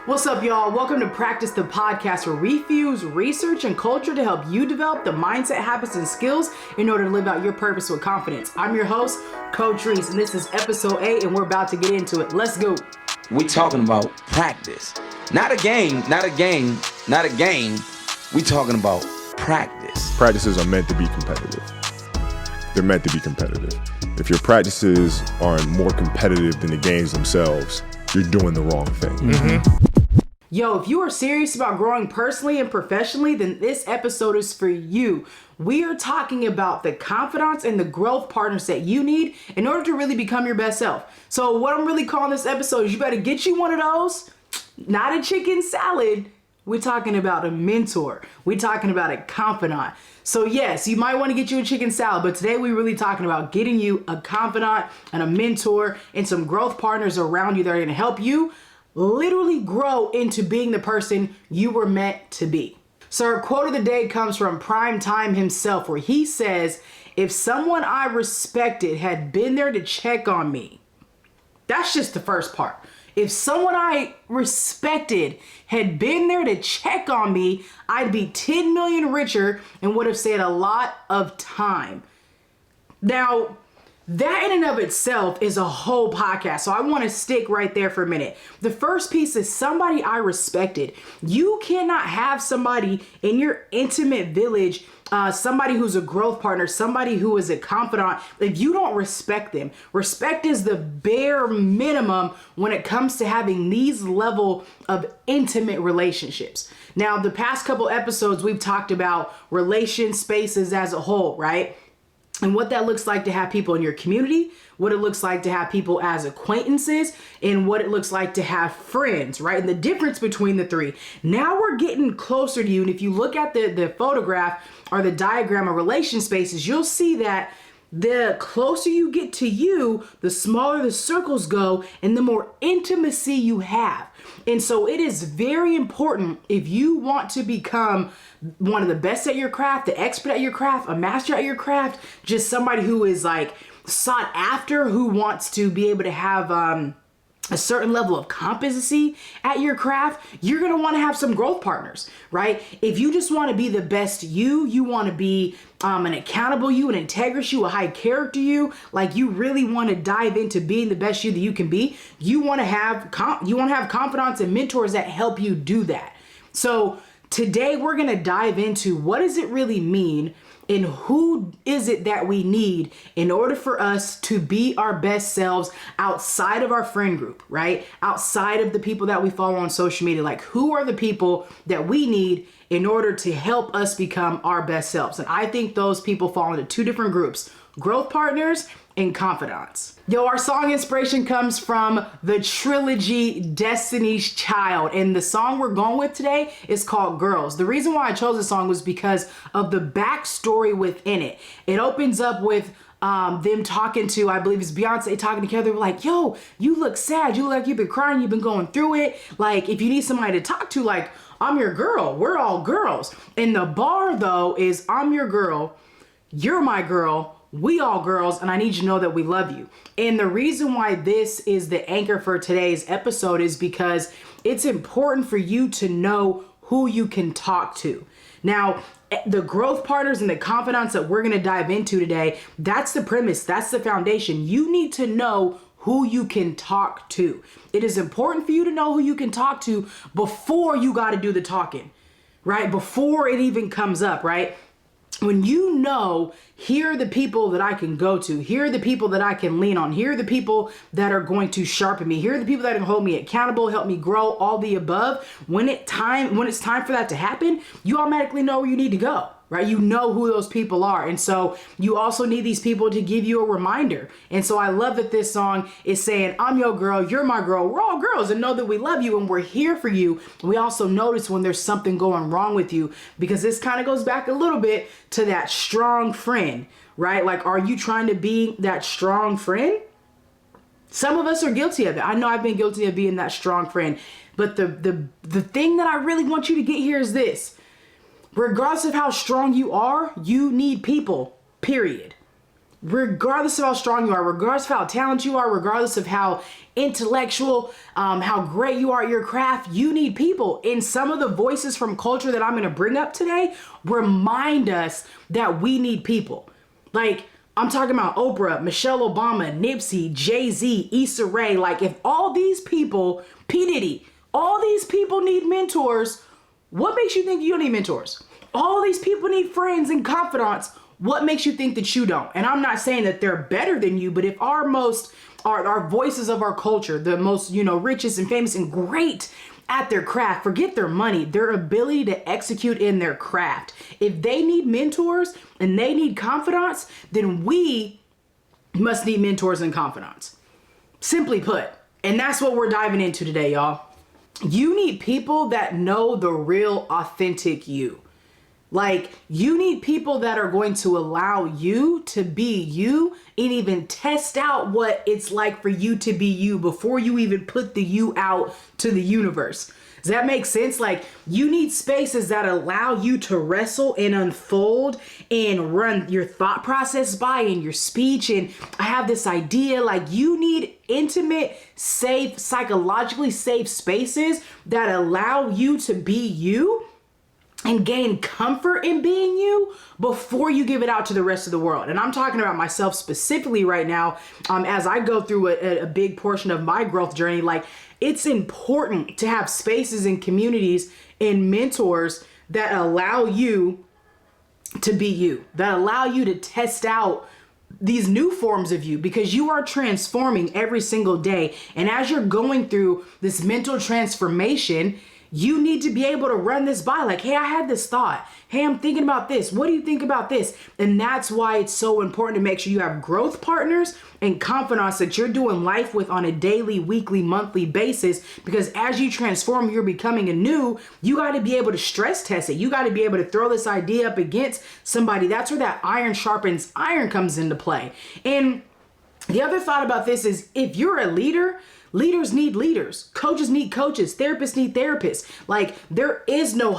What's up, y'all? Welcome to Practice the Podcast, where we fuse research and culture to help you develop the mindset, habits, and skills in order to live out your purpose with confidence. I'm your host, Coach Rees, and this is episode 8, and we're about to get into it. Let's go. We talking about practice. Not a game. We talking about practice. Practices are meant to be competitive. They're meant to be competitive. If your practices aren't more competitive than the games themselves, you're doing the wrong thing. Mm-hmm. Yo, if you are serious about growing personally and professionally, then this episode is for you. We are talking about the confidants and the growth partners that you need in order to really become your best self. So what I'm really calling this episode is you better get you one of those, not a chicken salad. We're talking about a mentor. We're talking about a confidant. So yes, you might want to get you a chicken salad, but today we're really talking about getting you a confidant and a mentor and some growth partners around you that are going to help you literally grow into being the person you were meant to be. So our quote of the day comes from Prime Time himself, where he says, "If someone I respected had been there to check on me," that's just the first part. If someone I respected had been there to check on me, I'd be 10 million richer and would have saved a lot of time. Now, that in and of itself is a whole podcast, so I want to stick right there for a minute. The first piece is somebody I respected. You cannot have somebody in your intimate village, somebody who's a growth partner, somebody who is a confidant, if you don't respect them. Respect is the bare minimum when it comes to having these level of intimate relationships. Now, the past couple episodes, we've talked about relation spaces as a whole, right? And what that looks like to have people in your community, what it looks like to have people as acquaintances, and what it looks like to have friends, right? And the difference between the three. Now we're getting closer to you. And if you look at the photograph or the diagram of relation spaces, you'll see that the closer you get to you, the smaller the circles go and the more intimacy you have. And so it is very important, if you want to become one of the best at your craft, the expert at your craft, a master at your craft, just somebody who is like sought after, who wants to be able to have a certain level of competency at your craft, you're going to want to have some growth partners, right? If you just want to be the best you want to be an accountable you, an integrous you, a high character you, like you really want to dive into being the best you that you can be, you want to have confidants and mentors that help you do that. So today we're going to dive into what does it really mean and who is it that we need in order for us to be our best selves outside of our friend group, right? Outside of the people that we follow on social media. Like, who are the people that we need in order to help us become our best selves? And I think those people fall into two different groups: growth partners and confidants. Yo, our song inspiration comes from the trilogy Destiny's Child, and the song we're going with today is called Girls. The reason why I chose this song was because of the backstory within it. It opens up with them talking to, I believe it's Beyonce, talking together, like, yo, you look sad, you look like you've been crying, you've been going through it. Like, if you need somebody to talk to, like, I'm your girl, we're all girls. And the bar though is, I'm your girl, you're my girl, we all girls, and I need you to know that we love you. And the reason why this is the anchor for today's episode is because it's important for you to know who you can talk to. Now, the growth partners and the confidants that we're going to dive into today, that's the premise, that's the foundation. You need to know who you can talk to. It is important for you to know who you can talk to before you got to do the talking, right? Before it even comes up, right? When you know, here are the people that I can go to, here are the people that I can lean on, here are the people that are going to sharpen me, here are the people that can hold me accountable, help me grow, all the above. When it's time for that to happen, you automatically know where you need to go, right? You know who those people are. And so you also need these people to give you a reminder. And so I love that this song is saying, I'm your girl, you're my girl, we're all girls, and know that we love you and we're here for you. We also notice when there's something going wrong with you, because this kind of goes back a little bit to that strong friend, right? Like, are you trying to be that strong friend? Some of us are guilty of it. I know I've been guilty of being that strong friend. But the thing that I really want you to get here is this. Regardless of how strong you are, you need people, period. regardless of how strong you are, regardless of how talented you are, regardless of how intellectual, how great you are at your craft, you need people. And some of the voices from culture that I'm going to bring up today remind us that we need people. Like, I'm talking about Oprah, Michelle Obama, Nipsey, Jay-Z, Issa Rae. Like, if all these people, P. Diddy, all these people need mentors, what makes you think you don't need mentors? All these people need friends and confidants. What makes you think that you don't? And I'm not saying that they're better than you, but if our voices of our culture, the most, richest and famous and great at their craft, forget their money, their ability to execute in their craft. If they need mentors and they need confidants, then we must need mentors and confidants. Simply put. And that's what we're diving into today, y'all. You need people that know the real, authentic you. Like, you need people that are going to allow you to be you and even test out what it's like for you to be you before you even put the you out to the universe. Does that make sense? Like, you need spaces that allow you to wrestle and unfold and run your thought process by and your speech. And I have this idea, like, you need intimate, safe, psychologically safe spaces that allow you to be you and gain comfort in being you before you give it out to the rest of the world. And I'm talking about myself specifically right now, as I go through a big portion of my growth journey. Like, it's important to have spaces and communities and mentors that allow you to be you, that allow you to test out these new forms of you, because you are transforming every single day. And as you're going through this mental transformation, you need to be able to run this by, like, hey, I had this thought. Hey, I'm thinking about this. What do you think about this? And that's why it's so important to make sure you have growth partners and confidants that you're doing life with on a daily, weekly, monthly basis. Because as you transform, you're becoming anew. You got to be able to stress test it. You got to be able to throw this idea up against somebody. That's where that iron sharpens iron comes into play. And the other thought about this is, if you're a leader, leaders need leaders, coaches need coaches, therapists need therapists. Like, there is no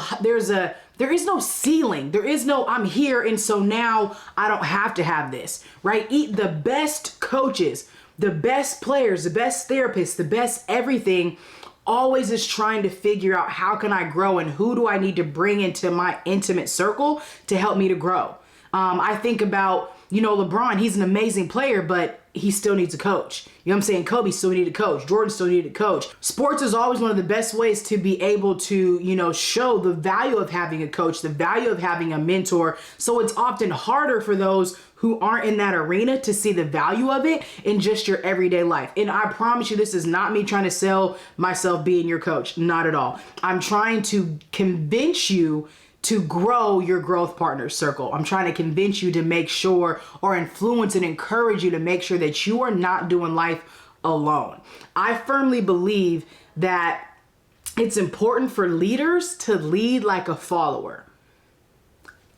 ceiling. There is no, I'm here and so now I don't have to have this, right? The best coaches, the best players, the best therapists, the best everything always is trying to figure out, how can I grow and who do I need to bring into my intimate circle to help me to grow? I think about, LeBron, he's an amazing player, but he still needs a coach. You know what I'm saying? Kobe still needed a coach. Jordan still needed a coach. Sports is always one of the best ways to be able to, show the value of having a coach, the value of having a mentor. So it's often harder for those who aren't in that arena to see the value of it in just your everyday life. And I promise you, this is not me trying to sell myself being your coach. Not at all. I'm trying to convince you to grow your growth partner circle. I'm trying to convince you to make sure, or influence and encourage you to make sure that you are not doing life alone. I firmly believe that it's important for leaders to lead like a follower.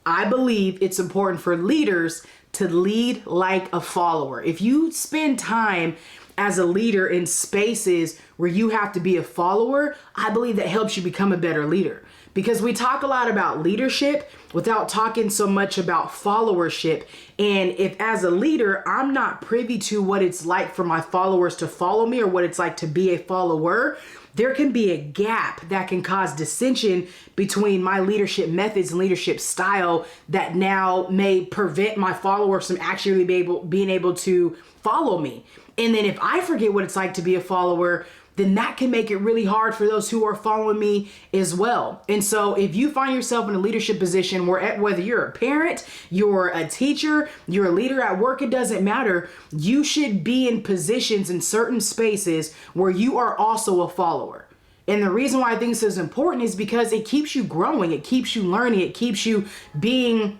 I believe it's important for leaders to lead like a follower. If you spend time as a leader in spaces where you have to be a follower, I believe that helps you become a better leader. Because we talk a lot about leadership without talking so much about followership. And if as a leader, I'm not privy to what it's like for my followers to follow me or what it's like to be a follower, there can be a gap that can cause dissension between my leadership methods and leadership style that now may prevent my followers from actually being able to follow me. And then if I forget what it's like to be a follower, then that can make it really hard for those who are following me as well. And so if you find yourself in a leadership position whether you're a parent, you're a teacher, you're a leader at work, it doesn't matter. You should be in positions in certain spaces where you are also a follower. And the reason why I think this is important is because it keeps you growing, it keeps you learning, it keeps you being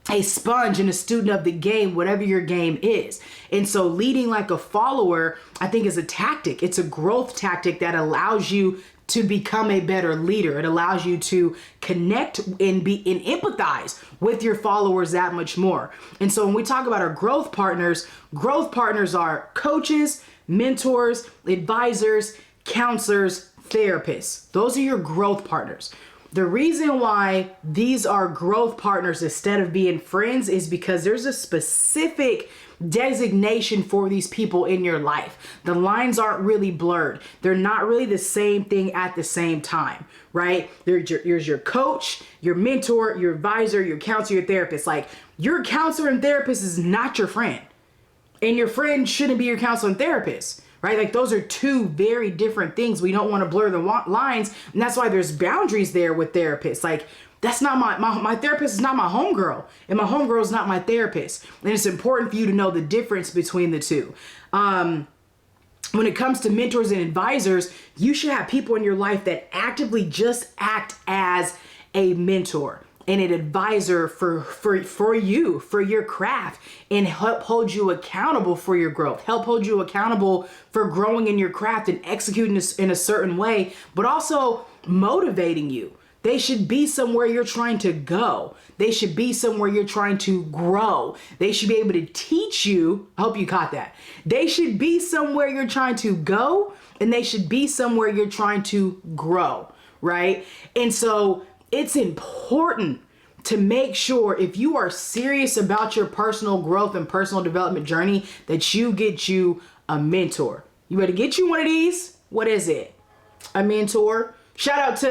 a sponge and a student of the game, whatever your game is. And so leading like a follower, I think, is a tactic. It's a growth tactic that allows you to become a better leader. It allows you to connect and empathize with your followers that much more. And so when we talk about our growth partners are coaches, mentors, advisors, counselors, therapists. Those are your growth partners. The reason why these are growth partners instead of being friends is because there's a specific designation for these people in your life. The lines aren't really blurred. They're not really the same thing at the same time, right? There's your coach, your mentor, your advisor, your counselor, your therapist. Like, your counselor and therapist is not your friend. And your friend shouldn't be your counselor and therapist, right? Like, those are two very different things. We don't want to blur the lines. And that's why there's boundaries there with therapists. Like, that's not my therapist is not my homegirl, and my homegirl is not my therapist. And it's important for you to know the difference between the two. When it comes to mentors and advisors, you should have people in your life that actively just act as a mentor and an advisor for you, for your craft, and help hold you accountable for your growth, help hold you accountable for growing in your craft and executing this in a certain way, but also motivating you. They should be somewhere you're trying to go. They should be somewhere you're trying to grow. They should be able to teach you. I hope you caught that. They should be somewhere you're trying to go, and they should be somewhere you're trying to grow, right? And so it's important to make sure, if you are serious about your personal growth and personal development journey, that you get you a mentor. You better get you one of these. What is it? A mentor. Shout out to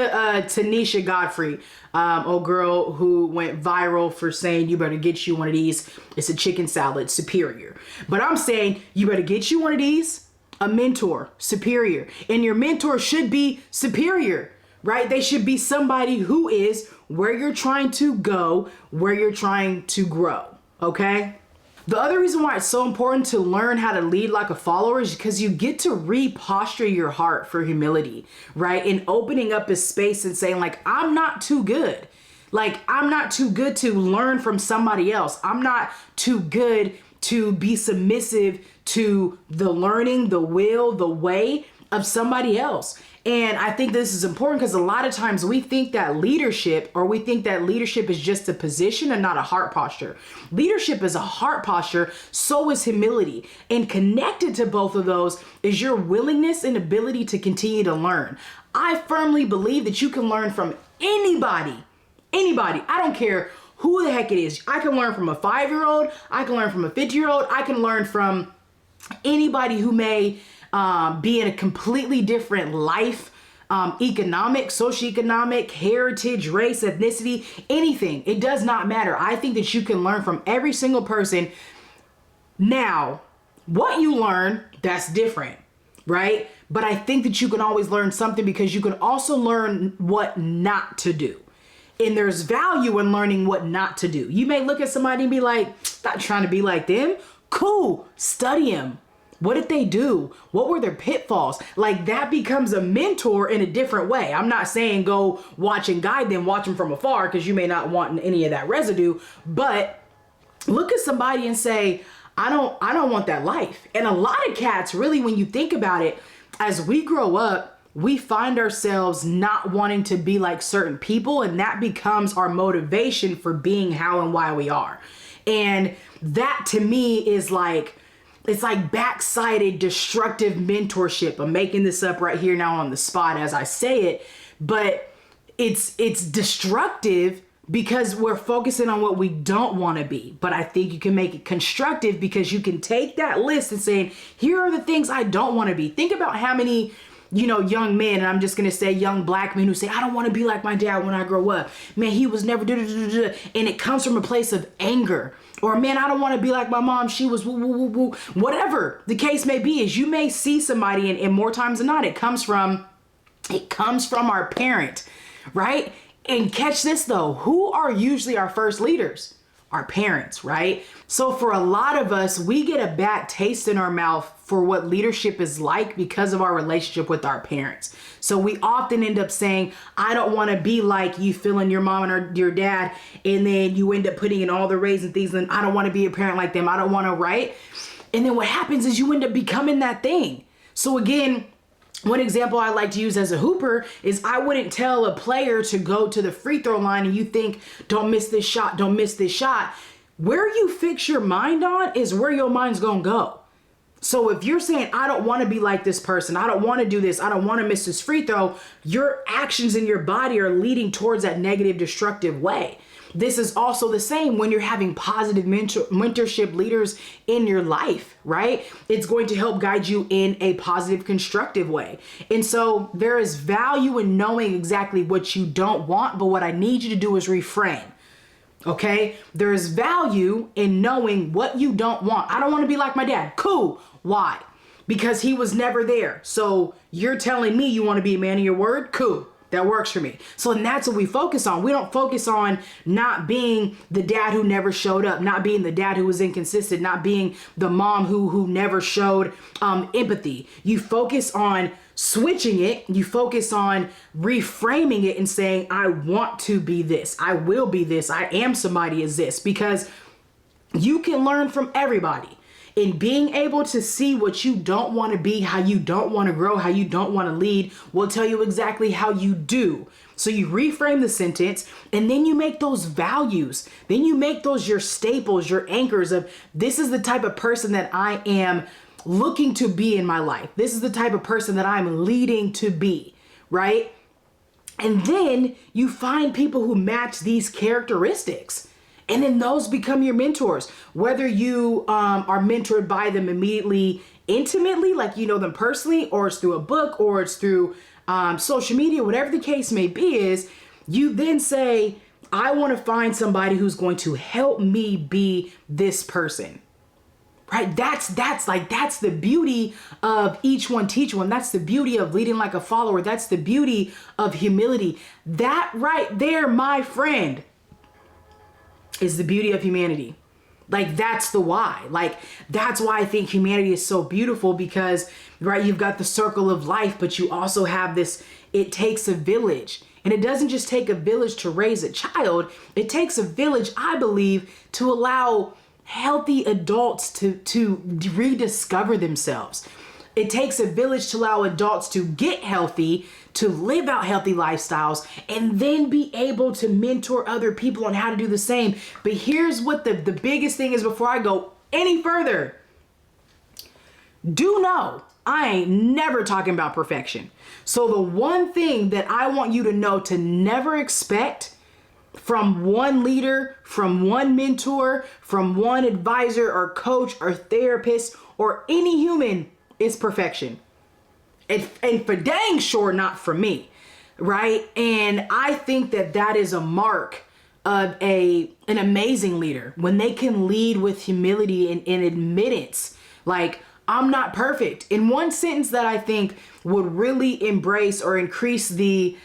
Tanisha Godfrey, old girl who went viral for saying you better get you one of these. It's a chicken salad, superior. But I'm saying you better get you one of these, a mentor, superior. And your mentor should be superior, right? They should be somebody who is where you're trying to go, where you're trying to grow, okay? The other reason why it's so important to learn how to lead like a follower is because you get to reposture your heart for humility, right? And opening up a space and saying, like, I'm not too good. Like, I'm not too good to learn from somebody else. I'm not too good to be submissive to the learning, the will, the way of somebody else. And I think this is important because a lot of times we think that leadership is just a position and not a heart posture. Leadership is a heart posture, so is humility. And connected to both of those is your willingness and ability to continue to learn. I firmly believe that you can learn from anybody. I don't care who the heck it is. I can learn from a 5-year-old. I can learn from a 50-year-old. I can learn from anybody who may be in a completely different life, economic, socioeconomic, heritage, race, ethnicity, anything. It does not matter. I think that you can learn from every single person. Now, what you learn, that's different, right? But I think that you can always learn something because you can also learn what not to do. And there's value in learning what not to do. You may look at somebody and be like, not trying to be like them. Cool, study them. What did they do? What were their pitfalls? Like, that becomes a mentor in a different way. I'm not saying go watch and guide them, watch them from afar, because you may not want any of that residue. But look at somebody and say, I don't want that life. And a lot of cats, really, when you think about it, as we grow up, we find ourselves not wanting to be like certain people, and that becomes our motivation for being how and why we are. And that to me is like, it's like backsided destructive mentorship. I'm making this up right here now on the spot as I say it, but it's destructive because we're focusing on what we don't want to be. But I think you can make it constructive because you can take that list and say, here are the things I don't want to be. Think about how many, young men, and I'm just going to say young black men who say, I don't want to be like my dad when I grow up. Man, he was never and it comes from a place of anger. Or, man, I don't want to be like my mom. She was woo, woo, woo, woo. Whatever the case may be, is you may see somebody, and more times than not, it comes from our parent, right? And catch this though, who are usually our first leaders? Our parents, right? So for a lot of us, we get a bad taste in our mouth for what leadership is like because of our relationship with our parents. So we often end up saying, I don't want to be like you feeling your mom and your dad. And then you end up putting in all the raising things and I don't want to be a parent like them. I don't want to, right? And then what happens is you end up becoming that thing. So again, one example I like to use as a hooper is I wouldn't tell a player to go to the free throw line and you think, don't miss this shot, don't miss this shot. Where you fix your mind on is where your mind's gonna go. So if you're saying, I don't want to be like this person, I don't want to do this, I don't want to miss this free throw, your actions in your body are leading towards that negative, destructive way. This is also the same when you're having positive mentorship leaders in your life, right? It's going to help guide you in a positive, constructive way. And so there is value in knowing exactly what you don't want, but what I need you to do is reframe. Okay? There is value in knowing what you don't want. I don't want to be like my dad. Cool. Why? Because he was never there. So you're telling me you want to be a man of your word? Cool. That works for me. So and that's what we focus on. We don't focus on not being the dad who never showed up, not being the dad who was inconsistent, not being the mom who never showed empathy. You focus on switching it. You focus on reframing it and saying, I want to be this. I will be this. I am somebody as this, because you can learn from everybody. In being able to see what you don't want to be, how you don't want to grow, how you don't want to lead, will tell you exactly how you do. So you reframe the sentence, and then you make those values. Then you make those your staples, your anchors of, this is the type of person that I am looking to be in my life. This is the type of person that I'm leading to be, right? And then you find people who match these characteristics. And then those become your mentors, whether you are mentored by them immediately, intimately, like you know them personally, or it's through a book, or it's through social media, whatever the case may be, is you then say, I want to find somebody who's going to help me be this person. Right? That's the beauty of each one teach one. That's the beauty of leading like a follower. That's the beauty of humility. That right there, my friend, is the beauty of humanity. Like, that's the why. Like, that's why I think humanity is so beautiful, because, right, you've got the circle of life, but you also have this, it takes a village. And it doesn't just take a village to raise a child. It takes a village, I believe, to allow healthy adults to rediscover themselves. It takes a village to allow adults to get healthy, to live out healthy lifestyles, and then be able to mentor other people on how to do the same. But here's what the biggest thing is before I go any further. Do know, I ain't never talking about perfection. So the one thing that I want you to know to never expect from one leader, from one mentor, from one advisor or coach or therapist or any human is perfection. And for dang sure not for me, right? And I think that is a mark of an amazing leader, when they can lead with humility and admittance. Like, I'm not perfect. In one sentence that I think would really embrace or increase the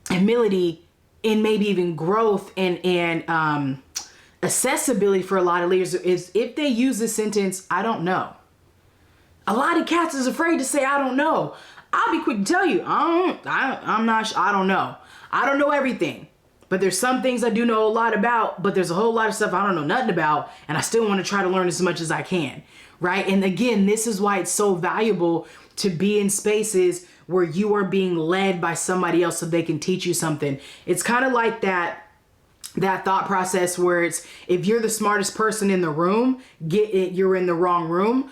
humility and maybe even growth and accessibility for a lot of leaders is if they use the sentence, I don't know. A lot of cats is afraid to say, I don't know. I'll be quick to tell you, I don't know. I don't know everything, but there's some things I do know a lot about, but there's a whole lot of stuff I don't know nothing about, and I still want to try to learn as much as I can, right? And again, this is why it's so valuable to be in spaces where you are being led by somebody else so they can teach you something. It's kind of like that thought process where it's, if you're the smartest person in the room, you're in the wrong room.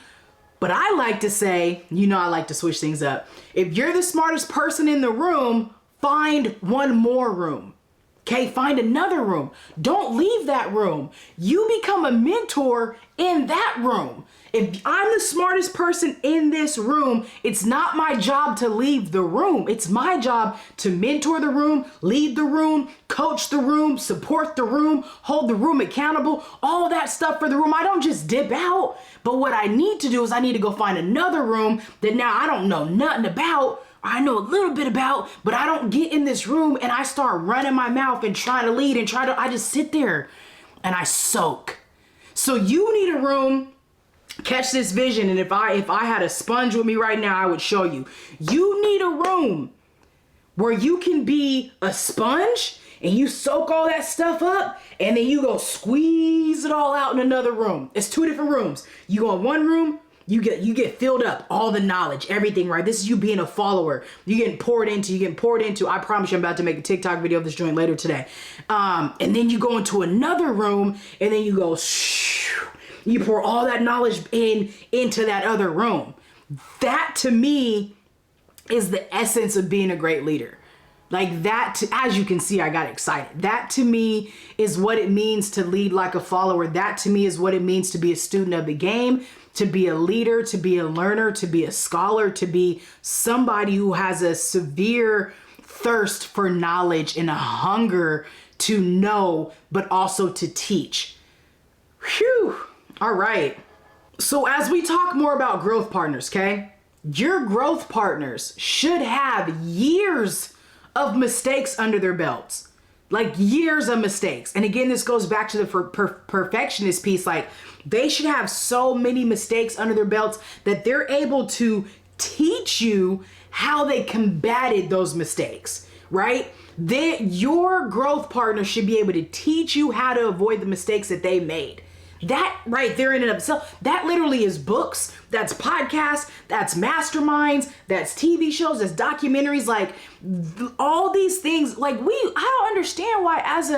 But I like to say, I like to switch things up. If you're the smartest person in the room, find one more room. Okay, find another room. Don't leave that room. You become a mentor in that room. If I'm the smartest person in this room, it's not my job to leave the room. It's my job to mentor the room, lead the room, coach the room, support the room, hold the room accountable, all that stuff for the room. I don't just dip out. But what I need to do is I need to go find another room that now I don't know nothing about. I know a little bit about, but I don't get in this room and I start running my mouth and trying to lead and I just sit there and I soak. So you need a room. Catch this vision. And if I had a sponge with me right now, I would show you. You need a room where you can be a sponge and you soak all that stuff up and then you go squeeze it all out in another room. It's two different rooms. You go in one room, you get filled up, all the knowledge, everything, right? This is you being a follower. You getting poured into. I promise you I'm about to make a TikTok video of this joint later today. And then you go into another room and then you go shh. You pour all that knowledge into that other room. That to me is the essence of being a great leader. Like that, as you can see, I got excited. That to me is what it means to lead like a follower. That to me is what it means to be a student of the game, to be a leader, to be a learner, to be a scholar, to be somebody who has a severe thirst for knowledge and a hunger to know, but also to teach. Whew. All right. So as we talk more about growth partners, okay, your growth partners should have years of mistakes under their belts, like years of mistakes. And again, this goes back to the perfectionist piece. Like they should have so many mistakes under their belts that they're able to teach you how they combated those mistakes, right? Your growth partner should be able to teach you how to avoid the mistakes that they made. That right there in and of itself, that literally is books, that's podcasts, that's masterminds, that's TV shows, that's documentaries, like all these things. Like I don't understand why as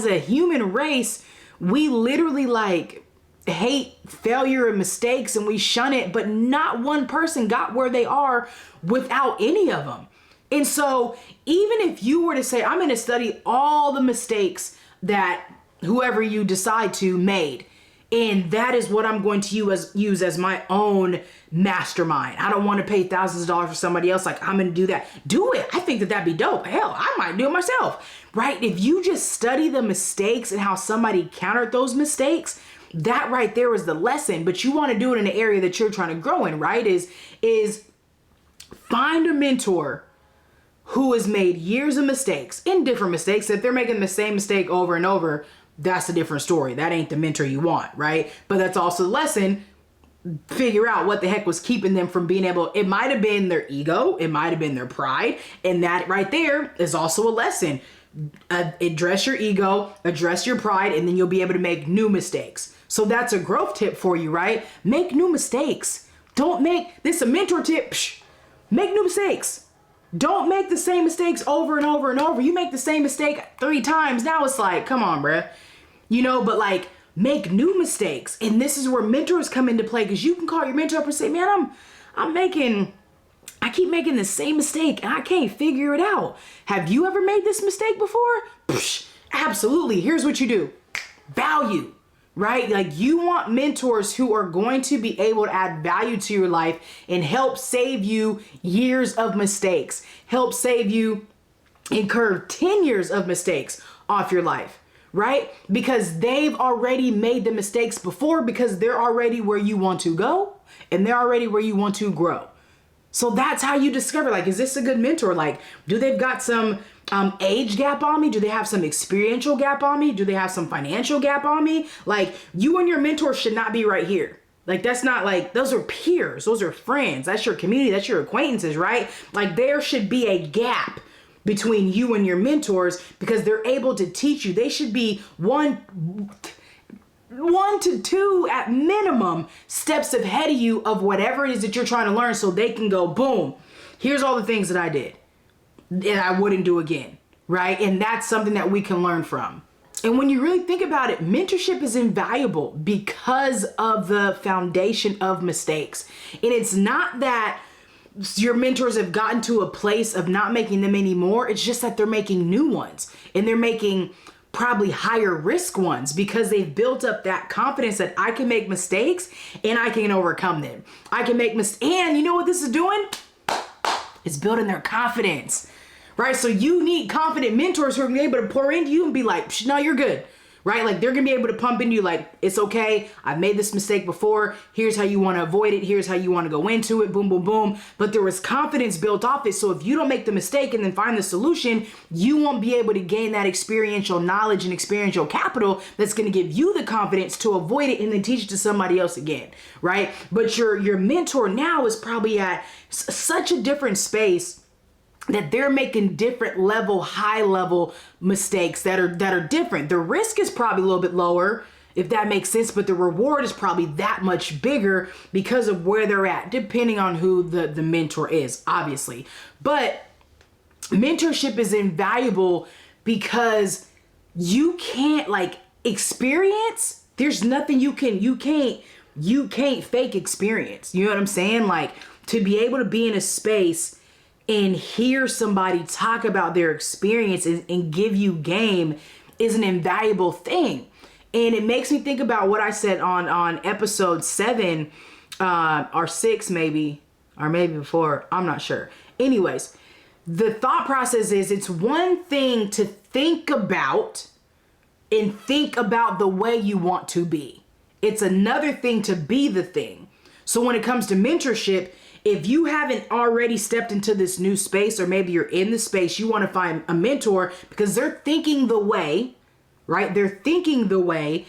a human race, we literally like hate failure and mistakes and we shun it, but not one person got where they are without any of them. And so even if you were to say, I'm going to study all the mistakes that whoever you decide to made, and that is what I'm going to use as my own mastermind. I don't want to pay thousands of dollars for somebody else. Like I'm going to do that. Do it. I think that'd be dope. Hell, I might do it myself, right? If you just study the mistakes and how somebody countered those mistakes, that right there is the lesson. But you want to do it in the area that you're trying to grow in, right? Is find a mentor who has made years of mistakes, in different mistakes. If they're making the same mistake over and over, that's a different story. That ain't the mentor you want, right? But that's also the lesson. Figure out what the heck was keeping them from being able, it might have been their ego, it might have been their pride, and that right there is also a lesson. Address your ego, address your pride, and then you'll be able to make new mistakes. So that's a growth tip for you, right? Make new mistakes. Don't make this a mentor tip. Make new mistakes. Don't make the same mistakes over and over and over. You make the same mistake 3 times. Now it's like, come on, bruh. But like make new mistakes. And this is where mentors come into play, because you can call your mentor up and say, man, I keep making the same mistake and I can't figure it out. Have you ever made this mistake before? Absolutely. Here's what you do. Value. Right? Like you want mentors who are going to be able to add value to your life and help save you years of mistakes, help save you incur 10 years of mistakes off your life, right? Because they've already made the mistakes before, because they're already where you want to go and they're already where you want to grow. So that's how you discover, like, is this a good mentor? Like, do they've got some age gap on me? Do they have some experiential gap on me? Do they have some financial gap on me? Like, you and your mentor should not be right here. Like, that's not like, those are peers. Those are friends. That's your community. That's your acquaintances, right? Like, there should be a gap between you and your mentors, because they're able to teach you. They should be one to 2 at minimum steps ahead of you of whatever it is that you're trying to learn, so they can go, boom, here's all the things that I did and I wouldn't do again, right? And that's something that we can learn from. And when you really think about it, mentorship is invaluable because of the foundation of mistakes. And it's not that your mentors have gotten to a place of not making them anymore. It's just that they're making new ones, and they're making probably higher risk ones, because they've built up that confidence that I can make mistakes and I can overcome them. I can make mistakes. And you know what this is doing? It's building their confidence, right? So you need confident mentors who are going to be able to pour into you and be like, no, you're good, right? Like, they're going to be able to pump into you like, it's okay. I've made this mistake before. Here's how you want to avoid it. Here's how you want to go into it. Boom, boom, boom. But there was confidence built off it. So if you don't make the mistake and then find the solution, you won't be able to gain that experiential knowledge and experiential capital that's going to give you the confidence to avoid it and then teach it to somebody else again, right? But your mentor now is probably at such a different space that they're making different level, high level mistakes that are different. The risk is probably a little bit lower, if that makes sense, but the reward is probably that much bigger because of where they're at, depending on who the mentor is, obviously. But mentorship is invaluable because you can't, like, experience There's nothing you can't fake experience. You know what I'm saying? Like, to be able to be in a space and hear somebody talk about their experience and give you game is an invaluable thing. And it makes me think about what I said on episode 7 or 6 maybe, or maybe before, I'm not sure. Anyways, the thought process is, it's one thing to think about and think about the way you want to be. It's another thing to be the thing. So when it comes to mentorship, if you haven't already stepped into this new space, or maybe you're in the space, you want to find a mentor because they're thinking the way, right? They're thinking the way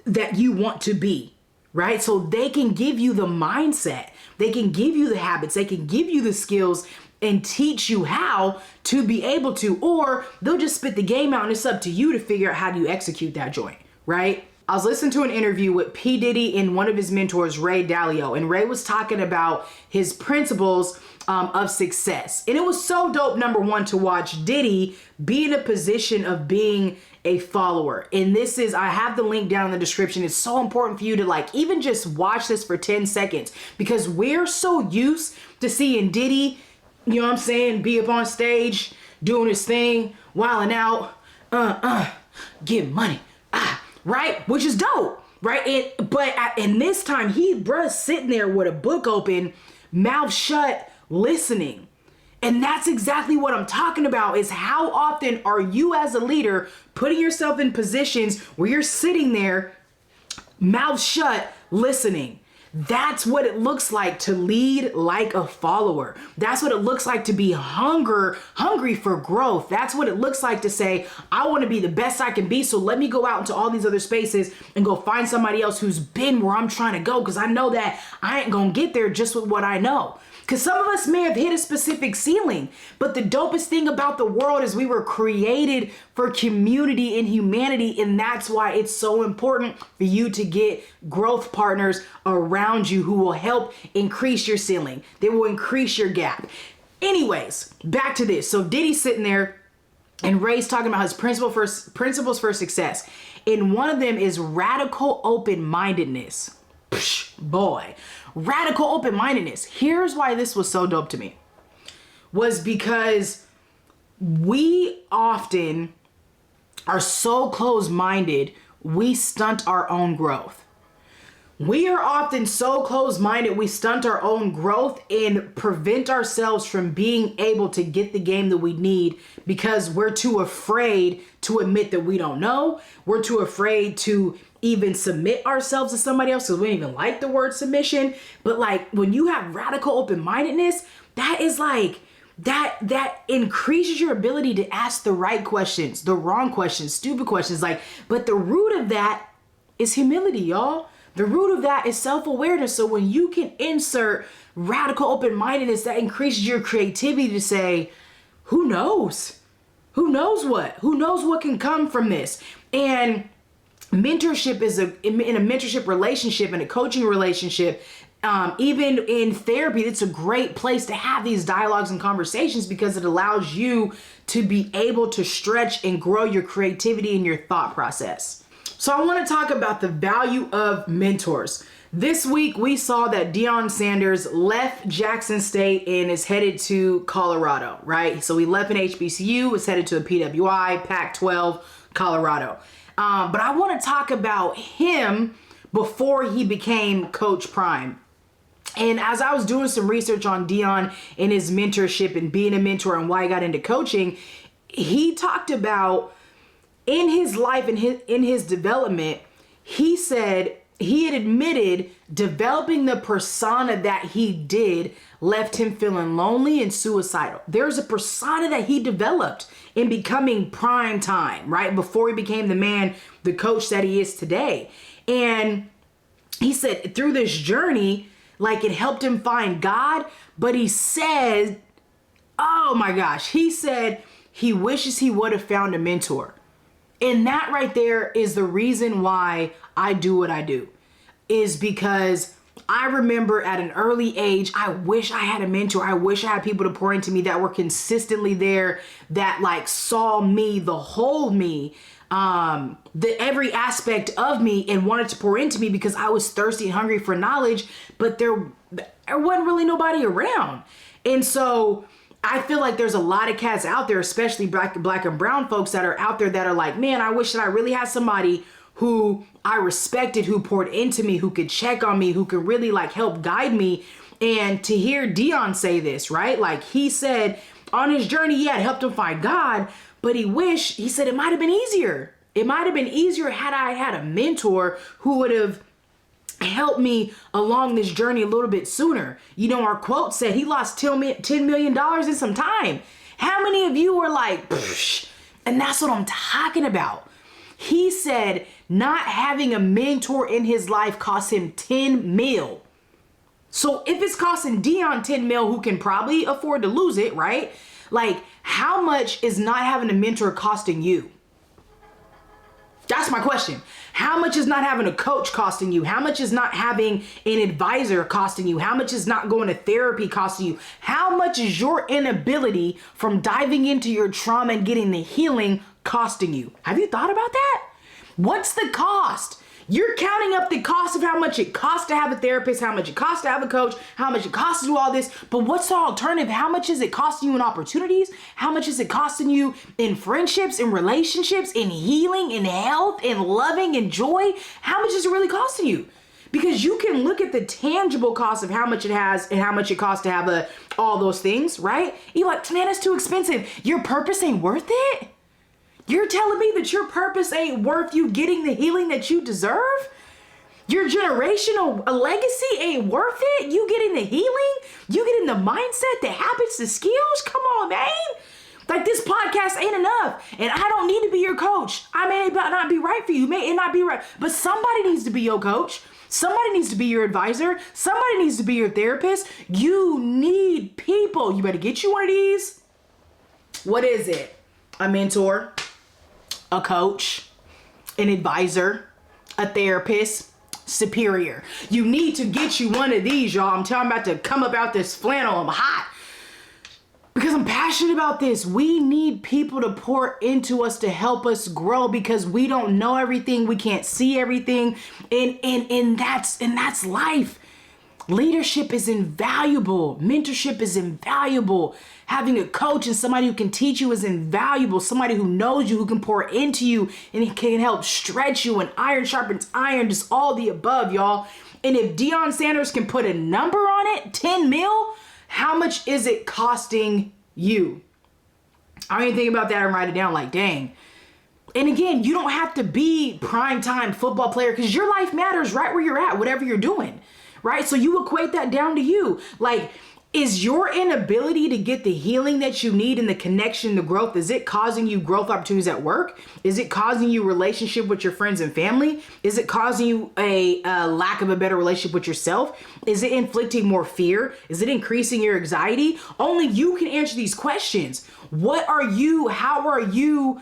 that you want to be, right? So they can give you the mindset, they can give you the habits, they can give you the skills and teach you how to be able to, or they'll just spit the game out and it's up to you to figure out how do you execute that joint, right? I was listening to an interview with P. Diddy and one of his mentors, Ray Dalio, and Ray was talking about his principles of success. And it was so dope, number one, to watch Diddy be in a position of being a follower. And this is, I have the link down in the description. It's so important for you to like, even just watch this for 10 seconds, because we're so used to seeing Diddy, you know what I'm saying, be up on stage, doing his thing, wilding out, getting money, right? Which is dope, right? And this time, bruh's sitting there with a book open, mouth shut, listening. And that's exactly what I'm talking about, is how often are you as a leader putting yourself in positions where you're sitting there, mouth shut, listening. That's what it looks like to lead like a follower. That's what it looks like to be hungry for growth. That's what it looks like to say, I want to be the best I can be, so let me go out into all these other spaces and go find somebody else who's been where I'm trying to go, because I know that I ain't gonna get there just with what I know. Because some of us may have hit a specific ceiling, but the dopest thing about the world is we were created for community and humanity, and that's why it's so important for you to get growth partners around you who will help increase your ceiling. They will increase your gap. Anyways, back to this. So Diddy's sitting there, and Ray's talking about his principles for success. And one of them is radical open-mindedness. Boy. Radical open-mindedness. Here's why this was so dope to me. Was because we often are so closed-minded, we stunt our own growth. We are often so closed-minded, we stunt our own growth and prevent ourselves from being able to get the game that we need because we're too afraid to admit that we don't know. We're too afraid to even submit ourselves to somebody else because we don't even like the word submission. But like, when you have radical open-mindedness, that is like, that increases your ability to ask the right questions, the wrong questions, stupid questions. Like, but the root of that is humility, y'all. The root of that is self-awareness. So when you can insert radical open-mindedness, that increases your creativity to say, who knows? Who knows what? Who knows what can come from this? And mentorship is in a mentorship relationship, in a coaching relationship, even in therapy, it's a great place to have these dialogues and conversations because it allows you to be able to stretch and grow your creativity and your thought process. So I want to talk about the value of mentors. This week, we saw that Deion Sanders left Jackson State and is headed to Colorado, right? So he left an HBCU, is headed to a PWI, Pac-12, Colorado. But I want to talk about him before he became Coach Prime. And as I was doing some research on Deion and his mentorship and being a mentor and why he got into coaching, he talked about in his life and in his development, he said he had admitted developing the persona that he did left him feeling lonely and suicidal. There's a persona that he developed in becoming prime time, right? Before he became the coach that he is today. And he said through this journey, like, it helped him find God, but he said, oh my gosh, he said he wishes he would have found a mentor. And that right there is the reason why I do what I do, is because I remember at an early age, I wish I had a mentor. I wish I had people to pour into me that were consistently there, that like saw me, the whole me, the every aspect of me, and wanted to pour into me because I was thirsty and hungry for knowledge, but there wasn't really nobody around. And so I feel like there's a lot of cats out there, especially black and brown folks that are out there that are like, man, I wish that I really had somebody who I respected, who poured into me, who could check on me, who could really like help guide me. And to hear Dion say this, right? Like he said on his journey, yeah, it helped him find God, but he said it might've been easier. It might've been easier had I had a mentor who would have helped me along this journey a little bit sooner. You know, our quote said he lost $10 million in some time. How many of you were like, psh? And that's what I'm talking about. He said not having a mentor in his life cost him 10 mil. So if it's costing Dion 10 mil, who can probably afford to lose it, right? Like, how much is not having a mentor costing you? That's my question. How much is not having a coach costing you? How much is not having an advisor costing you? How much is not going to therapy costing you? How much is your inability from diving into your trauma and getting the healing costing you? Have you thought about that? What's the cost? You're counting up the cost of how much it costs to have a therapist, how much it costs to have a coach, how much it costs to do all this. But what's the alternative? How much is it costing you in opportunities? How much is it costing you in friendships, in relationships, in healing, in health, in loving, in joy? How much is it really costing you? Because you can look at the tangible cost of how much it has and how much it costs to have all those things, right? You're like, man, it's too expensive. Your purpose ain't worth it? You're telling me that your purpose ain't worth you getting the healing that you deserve? Your generational legacy ain't worth it? You getting the healing? You getting the mindset, the habits, the skills? Come on, man. Like, this podcast ain't enough. And I don't need to be your coach. I may not be right for you. May not be right. But somebody needs to be your coach. Somebody needs to be your advisor. Somebody needs to be your therapist. You need people. You better get you one of these. What is it? A mentor, a coach, an advisor, a therapist, superior. You need to get you one of these, y'all. I'm telling you, I'm about to come up out this flannel. I'm hot because I'm passionate about this. We need people to pour into us to help us grow because we don't know everything. We can't see everything. And that's life. Leadership is invaluable. Mentorship is invaluable. Having a coach and somebody who can teach you is invaluable. Somebody who knows you, who can pour into you and can help stretch you, and iron sharpens iron, just all the above, y'all. And if Deion Sanders can put a number on it, 10 mil, how much is it costing you? I don't even think about that and write it down like, dang. And again, you don't have to be primetime football player because your life matters right where you're at, whatever you're doing. Right? So you equate that down to you. Like, is your inability to get the healing that you need and the connection, the growth, is it causing you growth opportunities at work? Is it causing you relationship with your friends and family? Is it causing you a lack of a better relationship with yourself? Is it inflicting more fear? Is it increasing your anxiety? Only you can answer these questions. How are you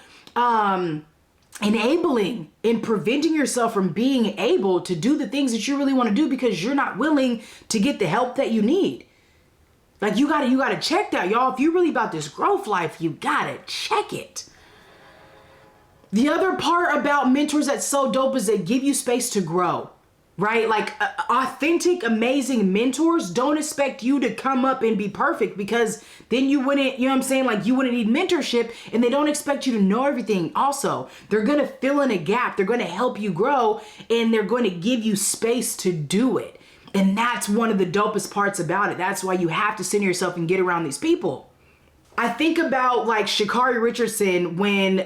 enabling and preventing yourself from being able to do the things that you really want to do because you're not willing to get the help that you need? Like, you gotta check that, y'all. If you're really about this growth life, you gotta check it. The other part about mentors that's so dope is they give you space to grow, right? Like, authentic, amazing mentors don't expect you to come up and be perfect because then you wouldn't, you know what I'm saying? Like, you wouldn't need mentorship, and they don't expect you to know everything. Also, they're going to fill in a gap. They're going to help you grow, and they're going to give you space to do it. And that's one of the dopest parts about it. That's why you have to center yourself and get around these people. I think about like Sha'Carri Richardson when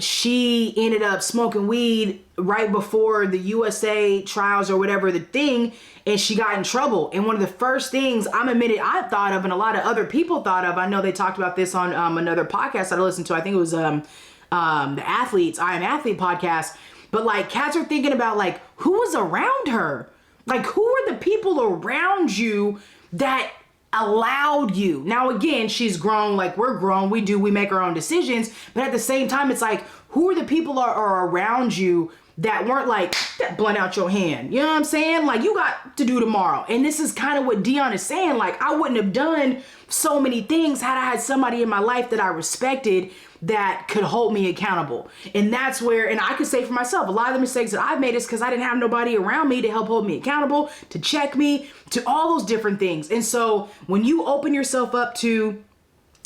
she ended up smoking weed right before the USA trials or whatever the thing, and she got in trouble. And one of the first things I thought of, and a lot of other people thought of, I know they talked about this on another podcast that I listened to. I think it was the Athletes, I Am Athlete podcast. But like, cats are thinking about like, who was around her? Like, who are the people around you that allowed you? Now, again, she's grown, like we're grown. We make our own decisions. But at the same time, it's like, who are the people are around you that weren't like, that blunt out your hand. You know what I'm saying? Like, you got to do tomorrow. And this is kind of what Dion is saying. Like, I wouldn't have done so many things had I had somebody in my life that I respected that could hold me accountable. And that's where, and I could say for myself, a lot of the mistakes that I've made is because I didn't have nobody around me to help hold me accountable, to check me, to all those different things. And so when you open yourself up to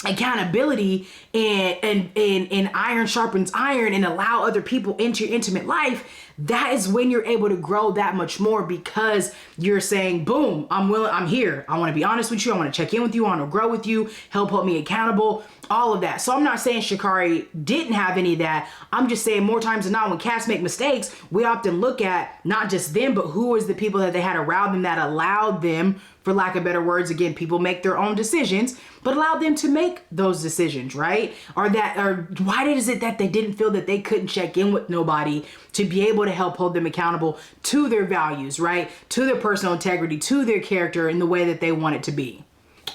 accountability and iron sharpens iron and allow other people into your intimate life, that is when you're able to grow that much more, because you're saying, boom, I'm willing, I'm here. I want to be honest with you. I want to check in with you. I want to grow with you, help hold me accountable, all of that. So I'm not saying Sha'Carri didn't have any of that. I'm just saying more times than not, when cats make mistakes, we often look at not just them, but who is the people that they had around them that allowed them, for lack of better words, again, people make their own decisions, but allow them to make those decisions, right? Or why is it that they didn't feel that they couldn't check in with nobody to be able to help hold them accountable to their values, right? To their personal integrity, to their character in the way that they want it to be.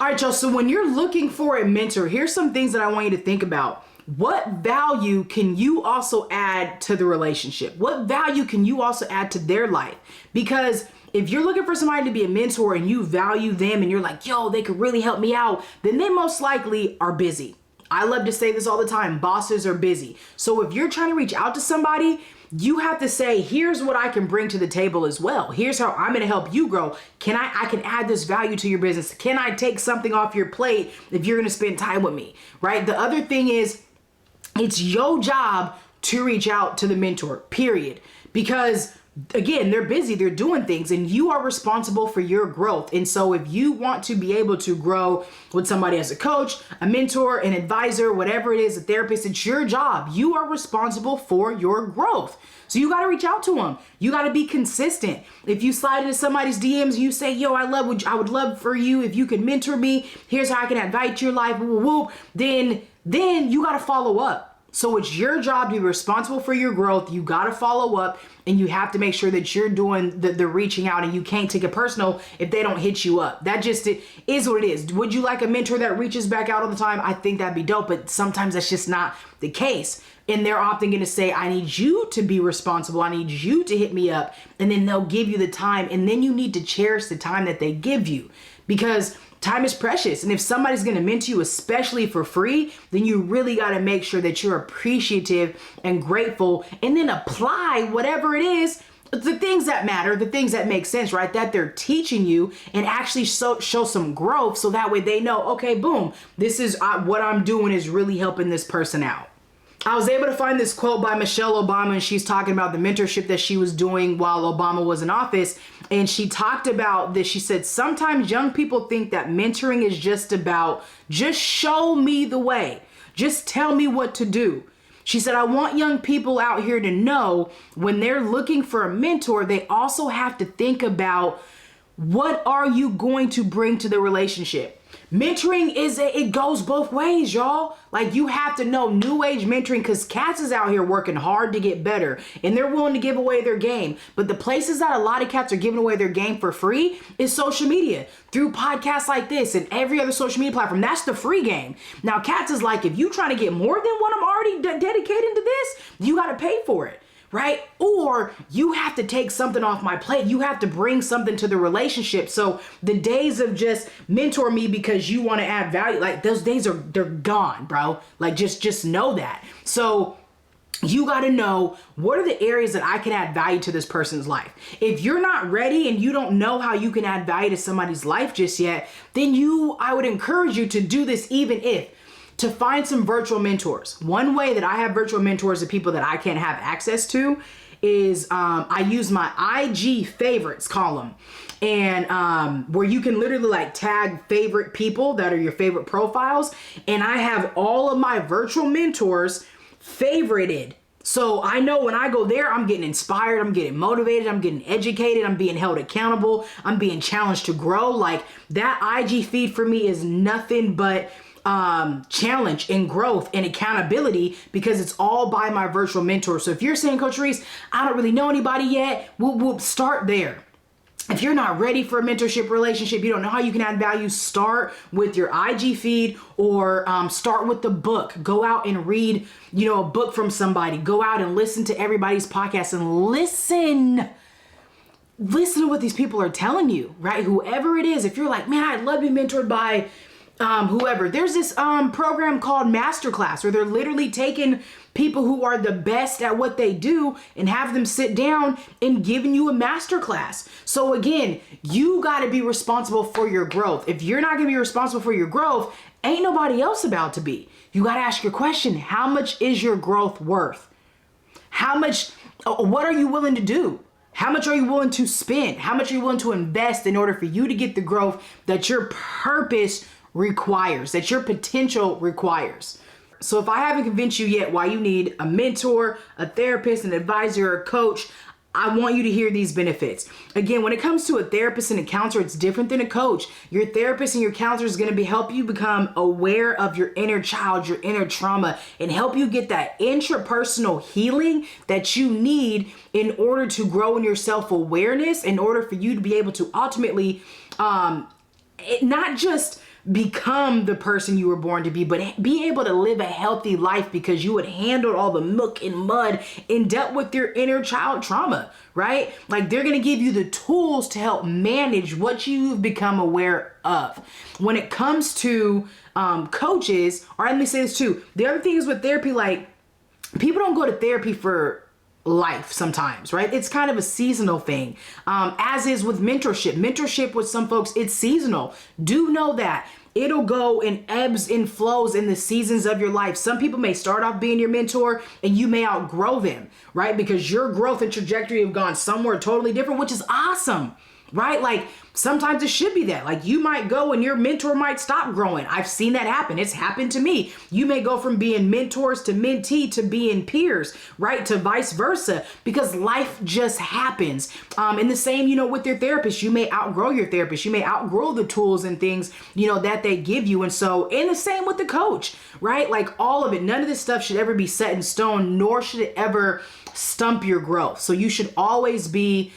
All right, y'all, so when you're looking for a mentor, here's some things that I want you to think about. What value can you also add to the relationship? What value can you also add to their life? Because if you're looking for somebody to be a mentor and you value them and you're like, yo, they could really help me out, then they most likely are busy. I love to say this all the time, bosses are busy. So if you're trying to reach out to somebody, you have to say, here's what I can bring to the table as well. Here's how I'm going to help you grow. I can add this value to your business. Can I take something off your plate if you're going to spend time with me, right? The other thing is, it's your job to reach out to the mentor, period. Because again, they're busy, they're doing things, and you are responsible for your growth. And so if you want to be able to grow with somebody as a coach, a mentor, an advisor, whatever it is, a therapist, it's your job. You are responsible for your growth. So you got to reach out to them. You got to be consistent. If you slide into somebody's DMs, you say, yo, I would love for you if you could mentor me. Here's how I can add value to your life, whoop, whoop. Then you got to follow up. So it's your job to be responsible for your growth. You got to follow up, and you have to make sure that you're doing the reaching out, and you can't take it personal if they don't hit you up. That just is what it is. Would you like a mentor that reaches back out all the time? I think that'd be dope, but sometimes that's just not the case. And they're often going to say, I need you to be responsible. I need you to hit me up. And then they'll give you the time. And then you need to cherish the time that they give you, because time is precious. And if somebody's going to mentor you, especially for free, then you really got to make sure that you're appreciative and grateful, and then apply whatever it is, the things that matter, the things that make sense, right? That they're teaching you, and actually show some growth. So that way they know, okay, boom, this is what I'm doing is really helping this person out. I was able to find this quote by Michelle Obama, and she's talking about the mentorship that she was doing while Obama was in office. And she talked about this. She said, sometimes young people think that mentoring is just about, just show me the way. Just tell me what to do. She said, I want young people out here to know when they're looking for a mentor, they also have to think about, what are you going to bring to the relationship? Mentoring it goes both ways, y'all. Like, you have to know new age mentoring, because cats is out here working hard to get better, and they're willing to give away their game. But the places that a lot of cats are giving away their game for free is social media, through podcasts like this and every other social media platform. That's the free game. Now, cats is like, if you trying to get more than what I'm already dedicating to this, you got to pay for it. Right? Or you have to take something off my plate. You have to bring something to the relationship. So the days of just mentor me because you want to add value, like, those days they're gone, bro. Like, just know that. So you got to know, what are the areas that I can add value to this person's life? If you're not ready and you don't know how you can add value to somebody's life just yet, then I would encourage you to do this, to find some virtual mentors. One way that I have virtual mentors of people that I can't have access to is I use my IG favorites column, and where you can literally like tag favorite people that are your favorite profiles. And I have all of my virtual mentors favorited. So I know when I go there, I'm getting inspired, I'm getting motivated, I'm getting educated, I'm being held accountable, I'm being challenged to grow. Like, that IG feed for me is nothing but challenge and growth and accountability, because it's all by my virtual mentor. So if you're saying, Coach Rees, I don't really know anybody yet, we'll start there. If you're not ready for a mentorship relationship, you don't know how you can add value, start with your IG feed or start with the book. Go out and read, a book from somebody. Go out and listen to everybody's podcast and listen to what these people are telling you, right? Whoever it is, if you're like, man, I'd love to be mentored by whoever. There's this program called Masterclass where they're literally taking people who are the best at what they do and have them sit down and giving you a masterclass. So again, you got to be responsible for your growth. If you're not going to be responsible for your growth, ain't nobody else about to be. You got to ask your question, how much is your growth worth? What are you willing to do? How much are you willing to spend? How much are you willing to invest in order for you to get the growth that your purpose requires, that your potential requires? So if I haven't convinced you yet why you need a mentor, a therapist, an advisor, a coach, I want you to hear these benefits. Again, when it comes to a therapist and a counselor, it's different than a coach. Your therapist and your counselor is going to help you become aware of your inner child, your inner trauma, and help you get that intrapersonal healing that you need in order to grow in your self-awareness, in order for you to be able to ultimately not just become the person you were born to be, but be able to live a healthy life because you had handled all the muck and mud and dealt with your inner child trauma, right? Like they're going to give you the tools to help manage what you've become aware of. When it comes to coaches, or let me say this too, the other thing is with therapy, like people don't go to therapy for life sometimes, right? It's kind of a seasonal thing, as is with mentorship. Mentorship with some folks, it's seasonal. Do know that it'll go in ebbs and flows in the seasons of your life. Some people may start off being your mentor and you may outgrow them, right? Because your growth and trajectory have gone somewhere totally different, which is awesome, right? Like sometimes it should be that. Like you might go and your mentor might stop growing. I've seen that happen. It's happened to me. You may go from being mentors to mentee to being peers, right? To vice versa, because life just happens. And the same, with your therapist, you may outgrow your therapist. You may outgrow the tools and things, that they give you. And the same with the coach, right? Like all of it, none of this stuff should ever be set in stone, nor should it ever stump your growth. So you should always be,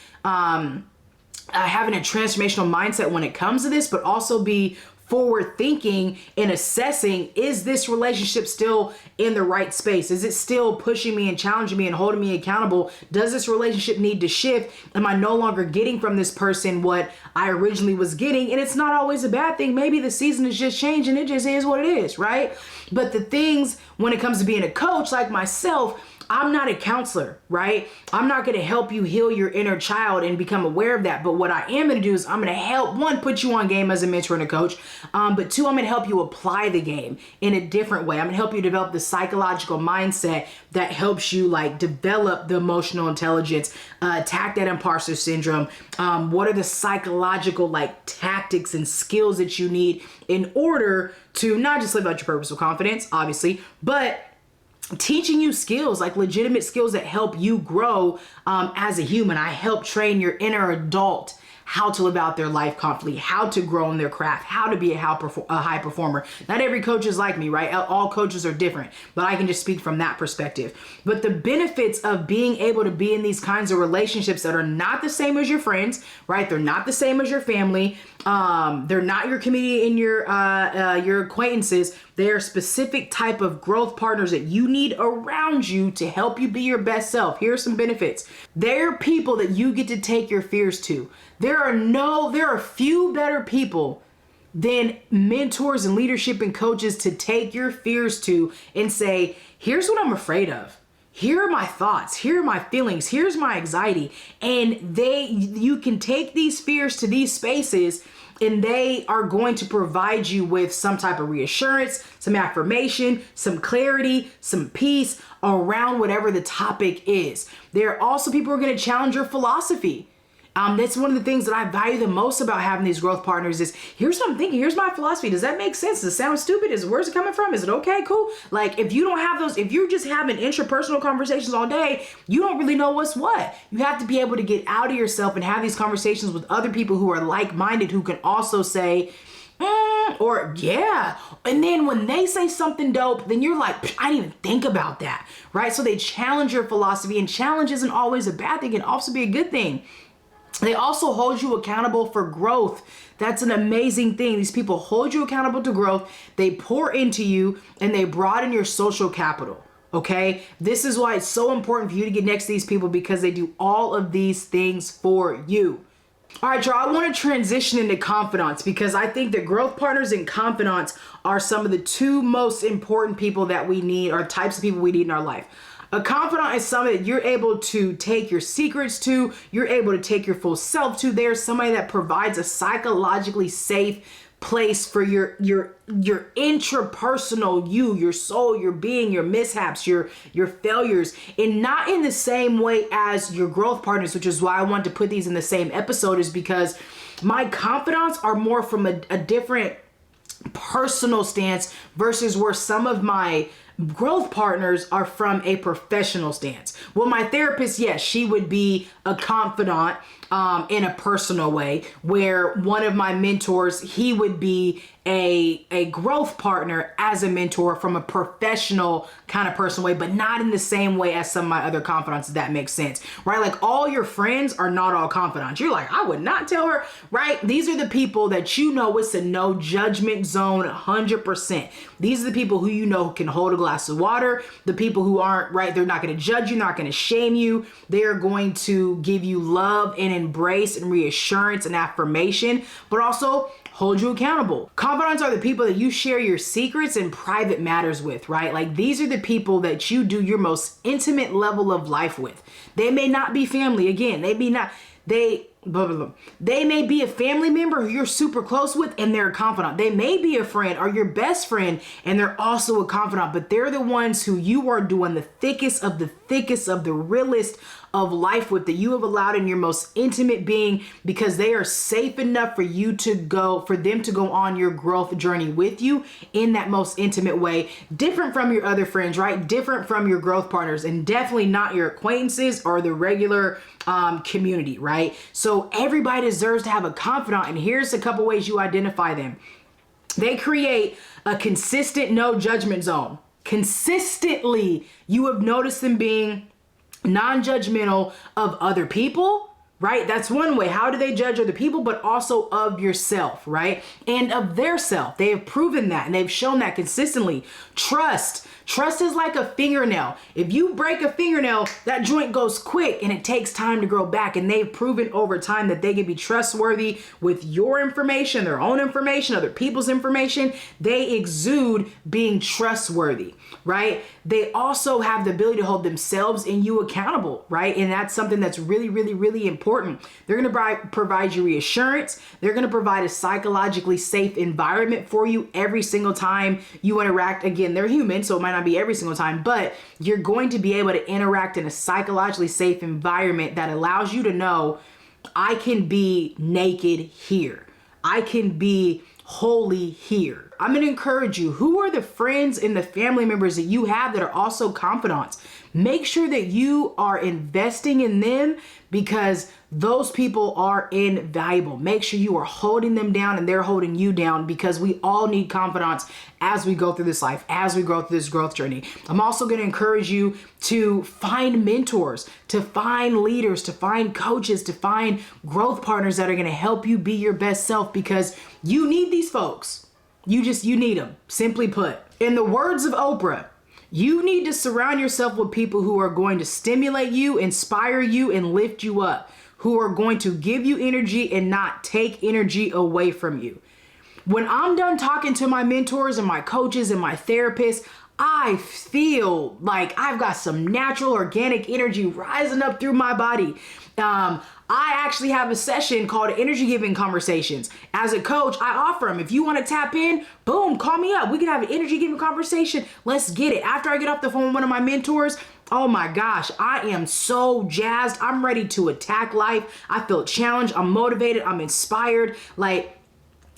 having a transformational mindset when it comes to this, but also be forward thinking and assessing, is this relationship still in the right space? Is it still pushing me and challenging me and holding me accountable? Does this relationship need to shift? Am I no longer getting from this person what I originally was getting? And it's not always a bad thing. Maybe the season has just changed and it just is what it is, right? But the things when it comes to being a coach like myself, I'm not a counselor, right? I'm not going to help you heal your inner child and become aware of that. But what I am going to do is I'm going to help, one, put you on game as a mentor and a coach. But two, I'm going to help you apply the game in a different way. I'm going to help you develop the psychological mindset that helps you develop the emotional intelligence, attack that imposter syndrome. What are the psychological tactics and skills that you need in order to not just live out your purpose with confidence, obviously, but teaching you skills, legitimate skills that help you grow as a human. I help train your inner adult how to live out their life confidently, how to grow in their craft, how to be a high performer. Not every coach is like me, right? All coaches are different, but I can just speak from that perspective. But the benefits of being able to be in these kinds of relationships that are not the same as your friends, right? They're not the same as your family. They're not your community and your acquaintances. They are specific type of growth partners that you need around you to help you be your best self. Here are some benefits. They're people that you get to take your fears to. There are few better people than mentors and leadership and coaches to take your fears to and say, here's what I'm afraid of. Here are my thoughts. Here are my feelings. Here's my anxiety. And you can take these fears to these spaces and they are going to provide you with some type of reassurance, some affirmation, some clarity, some peace around whatever the topic is. There are also people who are going to challenge your philosophy. That's one of the things that I value the most about having these growth partners is, here's what I'm thinking, here's my philosophy. Does that make sense? Does it sound stupid? Where's it coming from? Is it okay? Cool. If you don't have those, if you're just having intrapersonal conversations all day, you don't really know what's what. You have to be able to get out of yourself and have these conversations with other people who are like-minded, who can also say, or yeah. And then when they say something dope, then you're like, I didn't even think about that, right? So they challenge your philosophy, and challenge isn't always a bad thing. It can also be a good thing. They also hold you accountable for growth. That's an amazing thing. These people hold you accountable to growth. They pour into you and they broaden your social capital. Okay? This is why it's so important for you to get next to these people, because they do all of these things for you. All right, y'all, I want to transition into confidants, because I think that growth partners and confidants are some of the two most important people that we need, or types of people we need in our life. A confidant is somebody that you're able to take your secrets to, you're able to take your full self to. They're somebody that provides a psychologically safe place for your intrapersonal you, your soul, your being, your mishaps, your failures, and not in the same way as your growth partners, which is why I wanted to put these in the same episode, is because my confidants are more from a different personal stance versus where some of my growth partners are from a professional stance. Well, my therapist, yes, she would be a confidant in a personal way, where one of my mentors, he would be a growth partner as a mentor from a professional kind of personal way, but not in the same way as some of my other confidants, if that makes sense, right? Like, all your friends are not all confidants. You're like, I would not tell her, right? These are the people that you know it's a no judgment zone 100%. These are the people who you know can hold a glass of water. The people who aren't, right, they're not going to judge you, not going to shame you. They are going to give you love and embrace and reassurance and affirmation, but also hold you accountable. Confidants are the people that you share your secrets and private matters with, right? Like, these are the people that you do your most intimate level of life with. They may not be family. Again, they may be a family member who you're super close with and they're a confidant. They may be a friend or your best friend and they're also a confidant, but they're the ones who you are doing the thickest of the realest of life with, that you have allowed in your most intimate being, because they are safe enough for them to go on your growth journey with you in that most intimate way. Different from your other friends, right? Different from your growth partners, and definitely not your acquaintances or the regular community, right? So everybody deserves to have a confidant, and here's a couple ways you identify them. They create a consistent no judgment zone. Consistently, you have noticed them being non-judgmental of other people, right? That's one way. How do they judge other people? But also of yourself, right? And of their self. They have proven that, and they've shown that consistently. Trust is like a fingernail. If you break a fingernail, that joint goes quick and it takes time to grow back. And they've proven over time that they can be trustworthy with your information, their own information, other people's information. They exude being trustworthy, right? They also have the ability to hold themselves and you accountable, right? And that's something that's really, really, really important. They're going to provide you reassurance. They're going to provide a psychologically safe environment for you every single time you interact. Again, they're human, so it might not be every single time, but you're going to be able to interact in a psychologically safe environment that allows you to know, I can be naked here. I can be holy here. I'm going to encourage you. Who are the friends and the family members that you have that are also confidants? Make sure that you are investing in them, because those people are invaluable. Make sure you are holding them down and they're holding you down, because we all need confidants as we go through this life, as we go through this growth journey. I'm also going to encourage you to find mentors, to find leaders, to find coaches, to find growth partners that are going to help you be your best self, because you need these folks. You need them, simply put. In the words of Oprah, you need to surround yourself with people who are going to stimulate you, inspire you, and lift you up, who are going to give you energy and not take energy away from you. When I'm done talking to my mentors and my coaches and my therapists, I feel like I've got some natural organic energy rising up through my body. I actually have a session called Energy Giving Conversations. As a coach, I offer them. If you want to tap in, boom, call me up. We can have an energy giving conversation. Let's get it. After I get off the phone with one of my mentors, oh my gosh, I am so jazzed. I'm ready to attack life. I feel challenged. I'm motivated. I'm inspired. Like,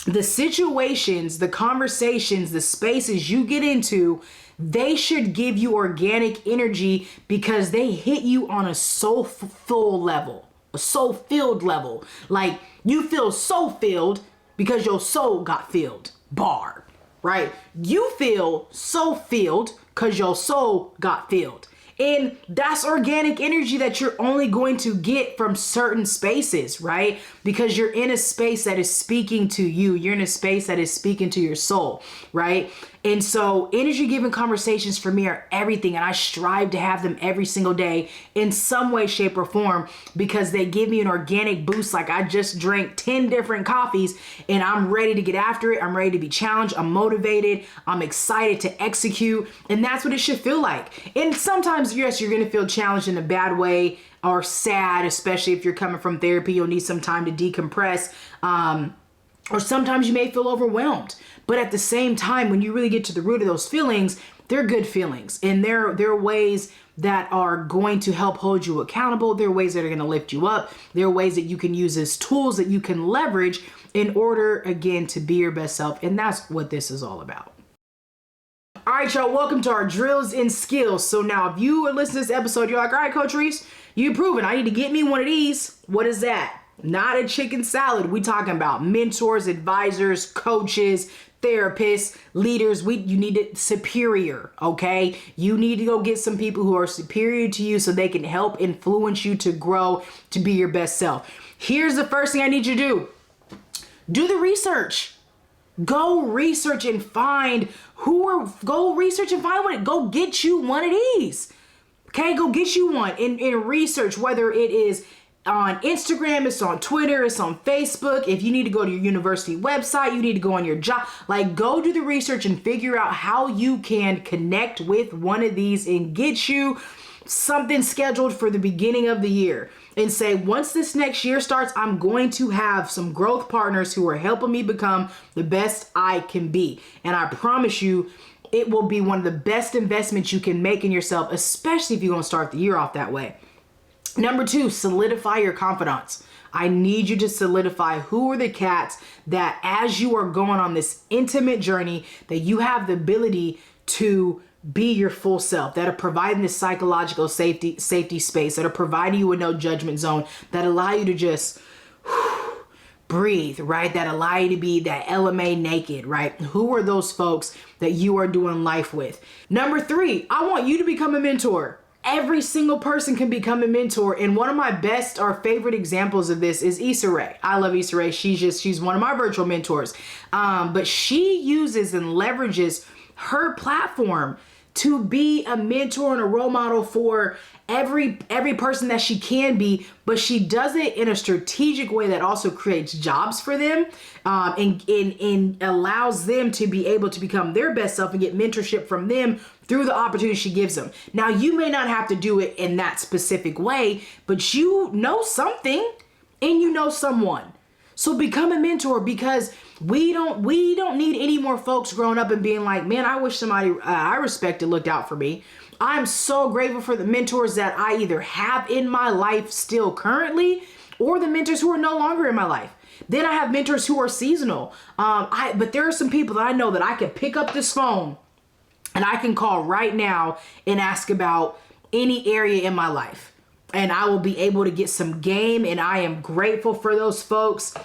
the situations, the conversations, the spaces you get into, they should give you organic energy, because they hit you on a soulful level, a soul-filled level. Like, you feel so filled because your soul got filled. Right? You feel so filled because your soul got filled. And that's organic energy that you're only going to get from certain spaces, right? Because you're in a space that is speaking to you. You're in a space that is speaking to your soul, right? And so energy giving conversations for me are everything. And I strive to have them every single day in some way, shape, or form, because they give me an organic boost. Like I just drank 10 different coffees and I'm ready to get after it. I'm ready to be challenged. I'm motivated. I'm excited to execute. And that's what it should feel like. And sometimes, yes, you're going to feel challenged in a bad way or sad, especially if you're coming from therapy. You'll need some time to decompress. Or sometimes you may feel overwhelmed. But at the same time, when you really get to the root of those feelings, they're good feelings. And they're ways that are going to help hold you accountable. They're ways that are going to lift you up. They're ways that you can use as tools that you can leverage in order, again, to be your best self. And that's what this is all about. All right, y'all, welcome to our drills and skills. So now if you are listening to this episode, you're like, all right, Coach Rees, you proven I need to get me one of these. What is that? Not a chicken salad. We talking about mentors, advisors, coaches, therapists, leaders. You need it superior, okay? You need to go get some people who are superior to you so they can help influence you to grow, to be your best self. Here's the first thing I need you to do. Do the research. Go research and find go get you one of these. Okay, go get you one and research, whether it is on Instagram, it's on Twitter, it's on Facebook. If you need to go to your university website, you need to go on your job, like go do the research and figure out how you can connect with one of these and get you something scheduled for the beginning of the year. And say, once this next year starts, I'm going to have some growth partners who are helping me become the best I can be. And I promise you, it will be one of the best investments you can make in yourself, especially if you're going to start the year off that way. Number 2, solidify your confidants. I need you to solidify who are the cats that as you are going on this intimate journey, that you have the ability to be your full self, that are providing this psychological safety space, that are providing you with no judgment zone, that allow you to just breathe, right? That allow you to be that LMA naked, right? Who are those folks that you are doing life with? Number 3, I want you to become a mentor. Every single person can become a mentor. And one of my best or favorite examples of this is Issa Rae. I love Issa Rae. She's one of my virtual mentors. But she uses and leverages her platform to be a mentor and a role model for every person that she can be, but she does it in a strategic way that also creates jobs for them, and allows them to be able to become their best self and get mentorship from them through the opportunity she gives them. Now, you may not have to do it in that specific way, but you know something and you know someone. So become a mentor, because we don't need any more folks growing up and being like, man, I wish somebody I respected looked out for me. I'm so grateful for the mentors that I either have in my life still currently, or the mentors who are no longer in my life. Then I have mentors who are seasonal. But there are some people that I know that I can pick up this phone and I can call right now and ask about any area in my life. And I will be able to get some game. And I am grateful for those folks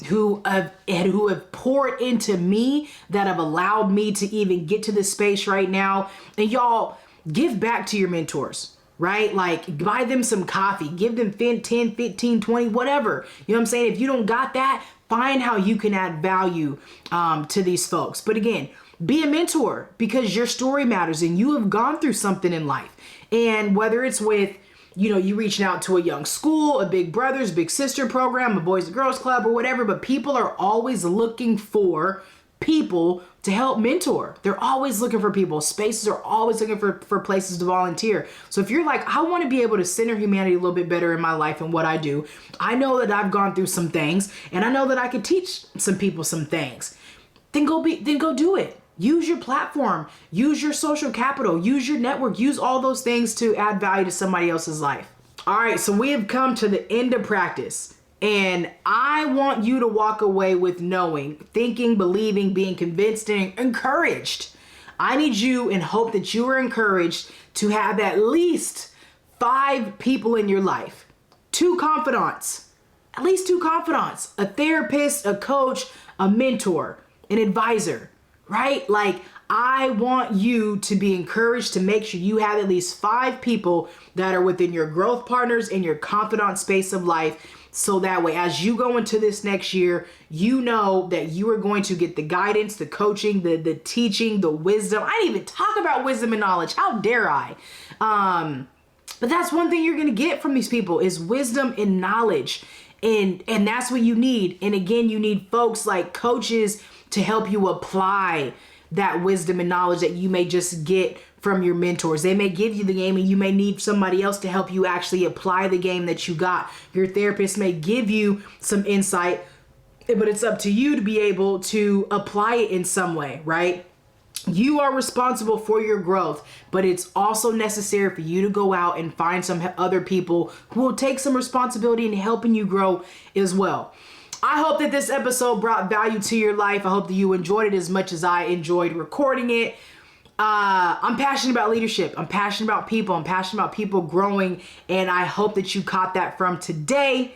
who have poured into me, that have allowed me to even get to this space right now. And y'all, give back to your mentors, right? Like, buy them some coffee, give them 10, 15, 20, whatever. You know what I'm saying? If you don't got that, find how you can add value to these folks. But again, be a mentor, because your story matters and you have gone through something in life. And whether it's with, you reaching out to a young school, a big brothers, big sister program, a boys and girls club, or whatever, but people are always looking for people to help mentor. They're always looking for people. Spaces are always looking for places to volunteer. So if you're like, I want to be able to center humanity a little bit better in my life and what I do, I know that I've gone through some things and I know that I could teach some people some things, then go do it. Use your platform, use your social capital, use your network, use all those things to add value to somebody else's life. All right, so we have come to the end of practice, and I want you to walk away with knowing, thinking, believing, being convinced, and encouraged. I need you and hope that you are encouraged to have at least 5 people in your life, 2 confidants, at least 2 confidants, a therapist, a coach, a mentor, an advisor. Right? Like, I want you to be encouraged to make sure you have at least 5 people that are within your growth partners in your confidant space of life. So that way, as you go into this next year, you know that you are going to get the guidance, the coaching, the teaching, the wisdom. I didn't even talk about wisdom and knowledge. How dare I? But that's one thing you're going to get from these people is wisdom and knowledge. And that's what you need. And again, you need folks like coaches to help you apply that wisdom and knowledge that you may just get from your mentors. They may give you the game and you may need somebody else to help you actually apply the game that you got. Your therapist may give you some insight, but it's up to you to be able to apply it in some way, right? You are responsible for your growth, but it's also necessary for you to go out and find some other people who will take some responsibility in helping you grow as well. I hope that this episode brought value to your life. I hope that you enjoyed it as much as I enjoyed recording it. I'm passionate about leadership. I'm passionate about people. I'm passionate about people growing. And I hope that you caught that from today.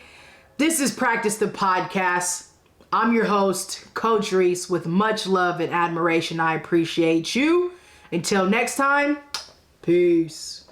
This is Practice the Podcast. I'm your host, Coach Rees, with much love and admiration. I appreciate you. Until next time, peace.